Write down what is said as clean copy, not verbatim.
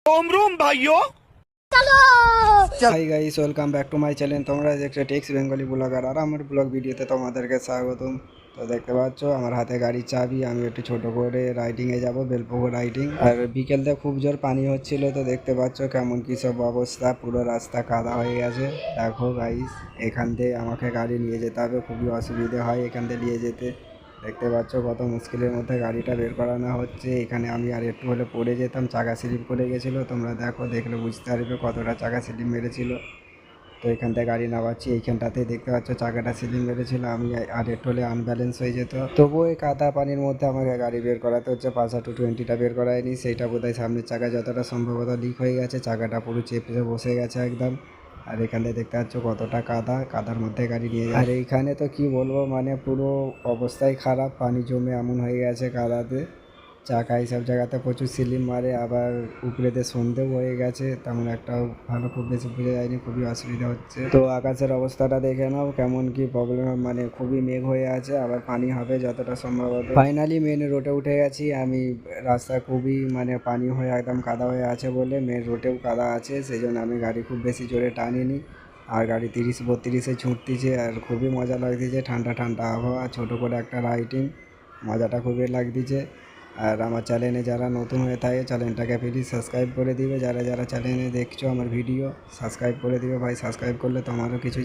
रोम भाइयों। Hi guys, welcome back to my channel. তোমরা দেখছো টেক্স বেঙ্গলি ব্লগার, আর আমার ব্লগ ভিডিওতে তোমাদেরকে স্বাগতম। তো দেখতে পাচ্ছ আমার হাতে গাড়ির চাবি। আমি একটু ছোট করে রাইডিংয়ে যাব, বেলপুকুর রাইডিং। আর বিকেলতে খুব জোর পানি হচ্ছিল, তো দেখতে পাচ্ছ কেমন কী সব অবস্থা, পুরো রাস্তা কাদা হয়ে গেছে। দেখো গাইস, এখান থেকে আমাকে গাড়ি নিয়ে যেতে হবে, খুবই অসুবিধে হয় এখান থেকে নিয়ে যেতে। দেখতে পাচ্ছ কত মুশকিলের মধ্যে গাড়িটা বের করানো হচ্ছে। এখানে আমি আর একটু হলে পড়ে যেতাম, চাকা স্লিপ করে গেছিলো। তোমরা দেখো, দেখলে বুঝতে পারবে কতটা চাকা স্লিপ মেরেছিল। তো এখান থেকে গাড়ি নামাচ্ছি, এইখানটাতে দেখতে পাচ্ছ চাকাটা স্লিপ মেরেছিল। আমি আর একটু হলে আনব্যালেন্স হয়ে যেত। তবুও এই কাদা পানির মধ্যে আমাকে গাড়ি বের করাতে হচ্ছে। পাঁচা 220টা বের করায়নি, সেইটা বোধহয় সামনের চাকা যতটা সম্ভবত লিক হয়ে গেছে, চাকাটা পুরো চেপে বসে গেছে একদম। আর এখানে দেখতে পাচ্ছ কতটা কাদা, কাদার মধ্যে গাড়ি নিয়ে যায়। আর এইখানে তো কি বলবো, মানে পুরো অবস্থাই খারাপ, পানি জমে এমন হয়ে গেছে কাদাতে। চাকা এইসব জায়গাতে প্রচুর স্লিপ মারে, আবার উপরেতে সন্ধেও হয়ে গেছে, তেমন একটাও ভালো খুব বেশি বোঝা যায়নি, খুবই অসুবিধা হচ্ছে। তো আকাশের অবস্থাটা দেখে নাও কেমন কি প্রবলেম, মানে খুবই মেঘ হয়ে আছে, আবার পানি হবে যতটা সম্ভবত। ফাইনালি মেন রোডে উঠে গেছি আমি। রাস্তা খুবই মানে পানি হয়ে একদম কাদা হয়ে আছে বলে মেন রোডেও কাদা আছে, সেই জন্য আমি গাড়ি খুব বেশি জোরে টানিনি। আর গাড়ি 30-32-এ ছুটতিছে, আর খুবই মজা লাগতেছে, ঠান্ডা ঠান্ডা আবহাওয়া, ছোটো করে একটা রাইডিং, মজাটা খুবই লাগতেছে। আর আমার চ্যানেলে যারা নতুন হয়ে থাকে চ্যানেলটাকে প্লিজ সাবস্ক্রাইব করে দিবে। যারা যারা চ্যানেলে দেখছো আমার ভিডিও, সাবস্ক্রাইব করে দিবে ভাই। সাবস্ক্রাইব করলে তোমারও কিছু